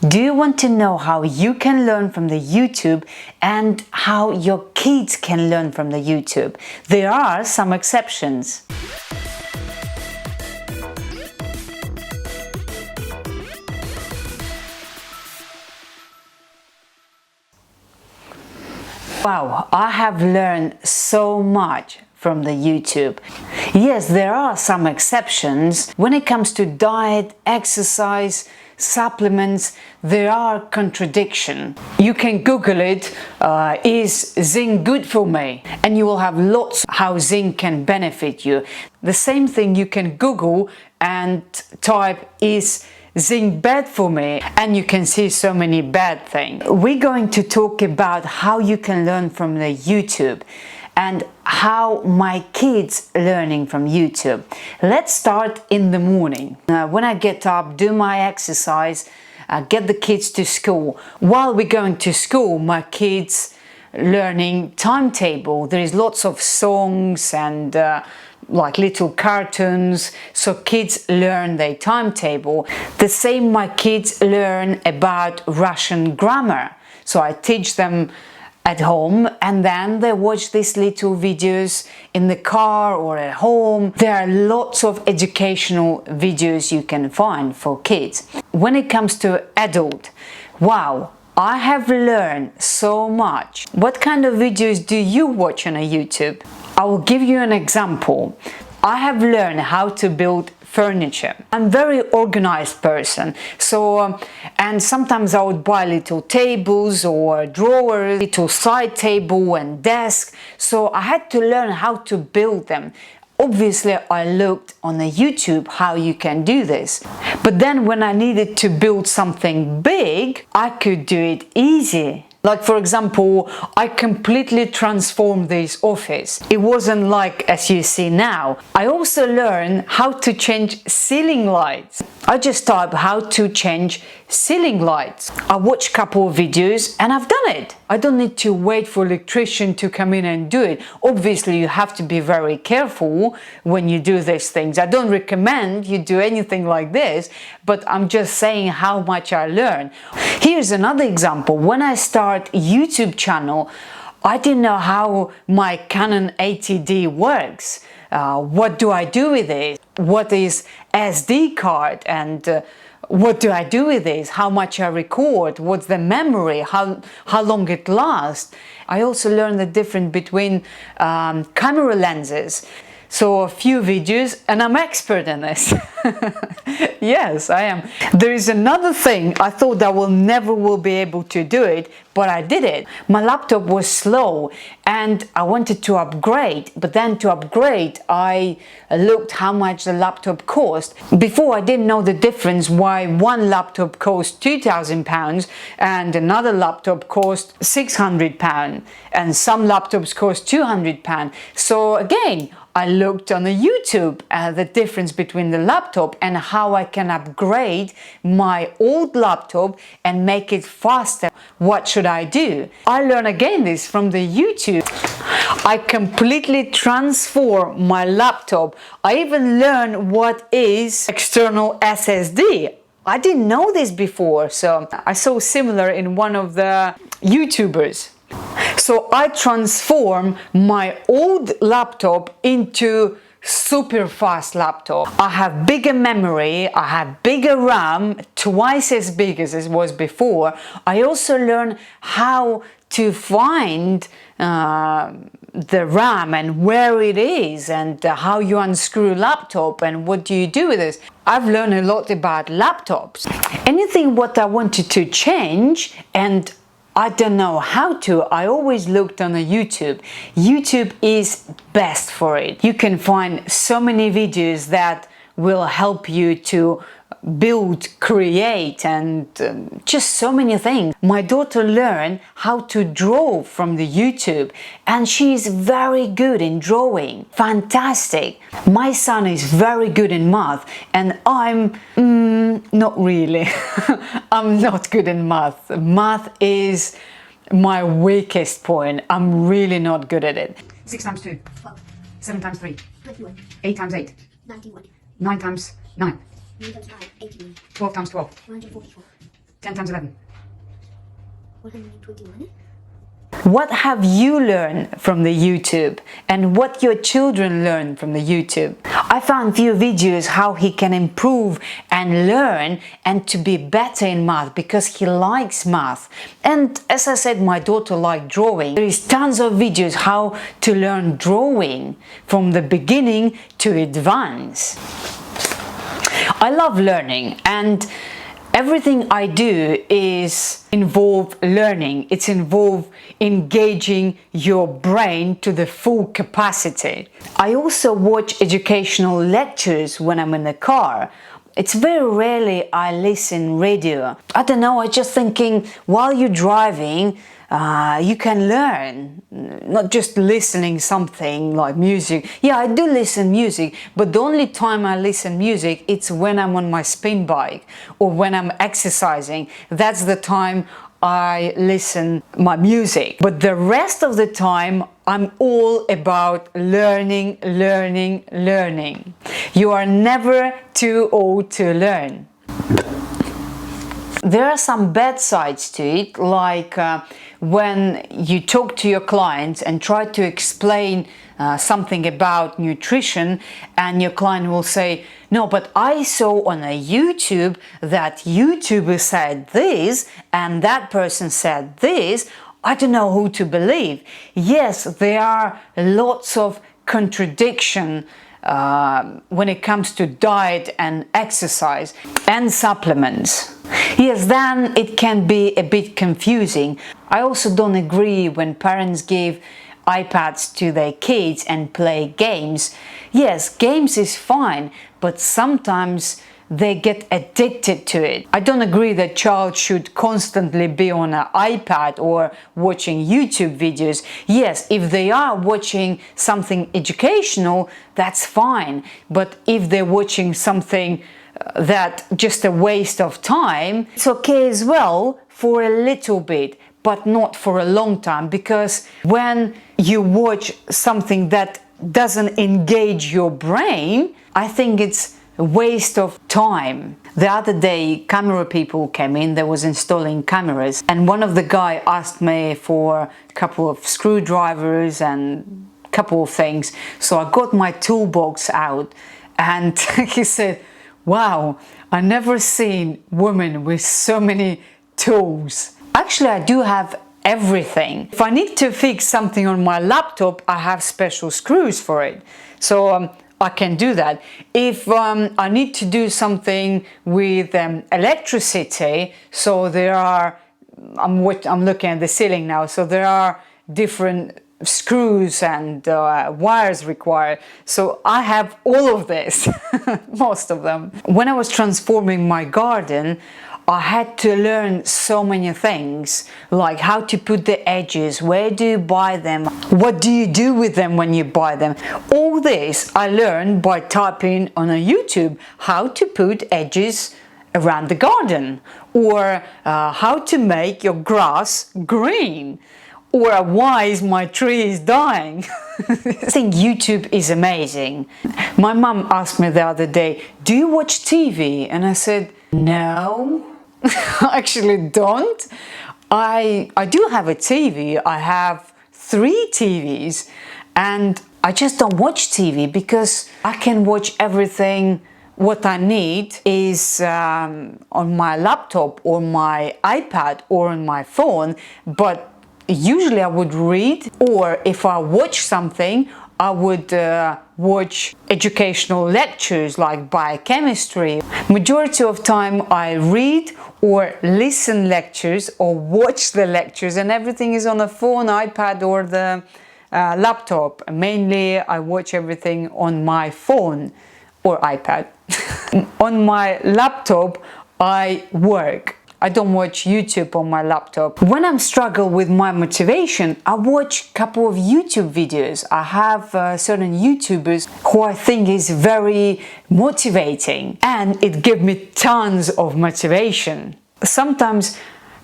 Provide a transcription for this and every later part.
Do you want to know how you can learn from the YouTube and how your kids can learn from the YouTube? There are some exceptions. Wow, I have learned so much from the YouTube. Yes, there are some exceptions. When it comes to diet, exercise, supplements, there are contradictions. You can Google it, is zinc good for me? And you will have lots how zinc can benefit you. The same thing you can Google and type, is zinc bad for me? And you can see so many bad things. We're going to talk about how you can learn from the YouTube and how my kids learning from YouTube. Let's start in the morning. When I get up, do my exercise, get the kids to school. While we're going to school, my kids learning timetable. There is lots of songs and like little cartoons, so kids learn their timetable. The same my kids learn about Russian grammar. So I teach them at home and then they watch these little videos in the car or at home. There are lots of educational videos you can find for kids. When it comes to adult, wow, I have learned so much. What kind of videos do you watch on a YouTube? I will give you an example. I have learned how to build furniture. I'm a very organized person, so and sometimes I would buy little tables or drawers, little side table and desk, so I had to learn how to build them. Obviously, I looked on the YouTube how you can do this, but then when I needed to build something big, I could do it easy. Like for example, I completely transformed this office. It wasn't like as you see now. I also learned how to change ceiling lights. I just type how to change ceiling lights. I watched a couple of videos and I've done it. I don't need to wait for electrician to come in and do it. Obviously, you have to be very careful when you do these things. I don't recommend you do anything like this, but I'm just saying how much I learned. Here's another example. When I start YouTube channel, I didn't know how my Canon 80D works. What do I do with it? What is SD card and what do I do with this? How much I record? What's the memory? How long it lasts? I also learned the difference between camera lenses. So a few videos and I'm expert in this. Yes, I am. There is another thing. I thought I never will be able to do it, but I did it. My laptop was slow and I wanted to upgrade, but then to upgrade I looked how much the laptop cost. Before I didn't know the difference why one laptop cost £2,000 and another laptop cost £600 and some laptops cost £200. So again, I looked on the YouTube the difference between the laptop and how I can upgrade my old laptop and make it faster. What should I do? I learned again this from the YouTube. I completely transform my laptop. I even learned what is external SSD. I didn't know this before, so I saw similar in one of the YouTubers. So I transform my old laptop into super fast laptop. I have bigger memory, I have bigger RAM, twice as big as it was before. I also learned how to find the RAM and where it is and how you unscrew laptop and what do you do with this. I've learned a lot about laptops. Anything what I wanted to change and I don't know how to, I always looked on the YouTube. YouTube is best for it. You can find so many videos that will help you to build, create and just so many things. My daughter learned how to draw from the YouTube and she is very good in drawing. Fantastic. My son is very good in math and I'm not really. I'm not good in math. Math is my weakest point. I'm really not good at it. 6 times 2. 12. 7 times 3. 21. 8 times 8. 91. 9 times 9. 9 times 9. 18. 12 times 12. 144. 10 times 11. 121. What have you learned from the YouTube and what your children learn from the YouTube? I found few videos how he can improve and learn and to be better in math because he likes math. And as I said, my daughter likes drawing. There is tons of videos how to learn drawing from the beginning to advance. I love learning, and everything I do is involve learning. It's involve engaging your brain to the full capacity. I also watch educational lectures when I'm in the car. It's very rarely I listen radio. I don't know, I'm just thinking while you're driving, you can learn, not just listening something like music. Yeah, I do listen music, but the only time I listen music, it's when I'm on my spin bike or when I'm exercising. That's the time I listen my music. But the rest of the time, I'm all about learning, learning, learning. You are never too old to learn. There are some bad sides to it, like when you talk to your clients and try to explain something about nutrition, and your client will say, no, but I saw on a YouTube that YouTuber said this and that person said this. I don't know who to believe. Yes, there are lots of contradiction when it comes to diet and exercise and supplements. Yes, then it can be a bit confusing. I also don't agree when parents give iPads to their kids and play games. Yes, games is fine, but sometimes they get addicted to it. I don't agree that child should constantly be on an iPad or watching YouTube videos. Yes, if they are watching something educational, that's fine. But if they're watching something that just a waste of time, it's okay as well for a little bit, but not for a long time, because when you watch something that doesn't engage your brain, I think it's a waste of time. The other day, camera people came in, they was installing cameras, and one of the guy asked me for a couple of screwdrivers and a couple of things. So I got my toolbox out and he said, wow, I never seen women with so many tools. Actually, I do have everything. If I need to fix something on my laptop, I have special screws for it. So I can do that. If I need to do something with electricity, so there are, I'm looking at the ceiling now, so there are different screws and wires required. So I have all of this, most of them. When I was transforming my garden, I had to learn so many things, like how to put the edges, where do you buy them, what do you do with them when you buy them. All this I learned by typing on a YouTube how to put edges around the garden, or how to make your grass green, or why is my tree is dying. I think YouTube is amazing. My mom asked me the other day, do you watch TV? And I said, no, I actually don't. I do have a TV. I have 3 TVs, and I just don't watch TV because I can watch everything. What I need is on my laptop or my iPad or on my phone, but usually I would read, or if I watch something, I would watch educational lectures like biochemistry. Majority of time I read or listen lectures or watch the lectures, and everything is on the phone, iPad or the laptop. Mainly I watch everything on my phone or iPad. On my laptop I work. I don't watch YouTube on my laptop. When I'm struggling with my motivation, I watch a couple of YouTube videos. I have certain YouTubers who I think is very motivating, and it gives me tons of motivation. Sometimes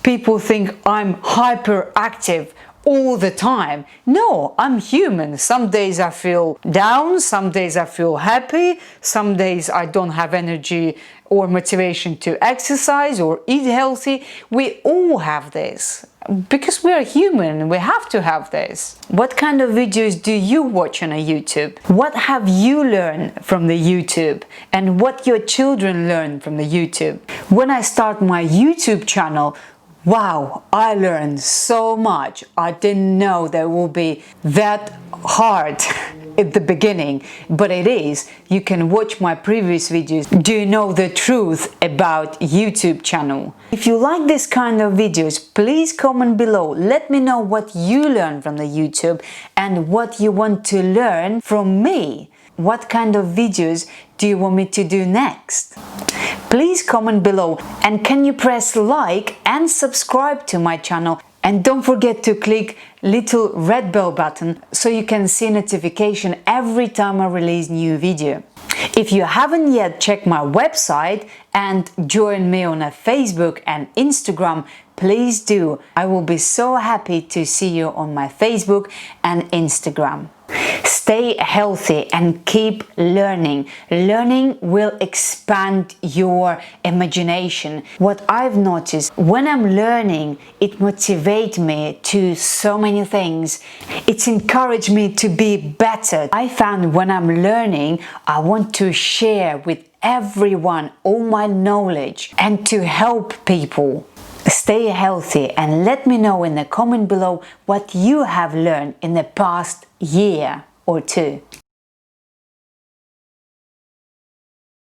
people think I'm hyperactive all the time. No, I'm human. Some days I feel down, some days I feel happy, some days I don't have energy or motivation to exercise or eat healthy. We all have this. Because we are human, we have to have this. What kind of videos do you watch on a YouTube? What have you learned from the YouTube? And what your children learn from the YouTube? When I start my YouTube channel, wow, I learned so much. I didn't know that will be that hard at the beginning, but it is. You can watch my previous videos. Do you know the truth about YouTube channel? If you like this kind of videos, please comment below. Let me know what you learned from the YouTube and what you want to learn from me. What kind of videos do you want me to do next? Please comment below, and can you press like and subscribe to my channel, and don't forget to click little red bell button so you can see notification every time I release new video. If you haven't yet checked my website and join me on a Facebook and Instagram, please do. I will be so happy to see you on my Facebook and Instagram. Stay healthy and keep learning. Learning will expand your imagination. What I've noticed, when I'm learning, it motivates me to so many things. It's encouraged me to be better. I found when I'm learning, I want to share with everyone all my knowledge and to help people. Stay healthy and let me know in the comment below what you have learned in the past year or two.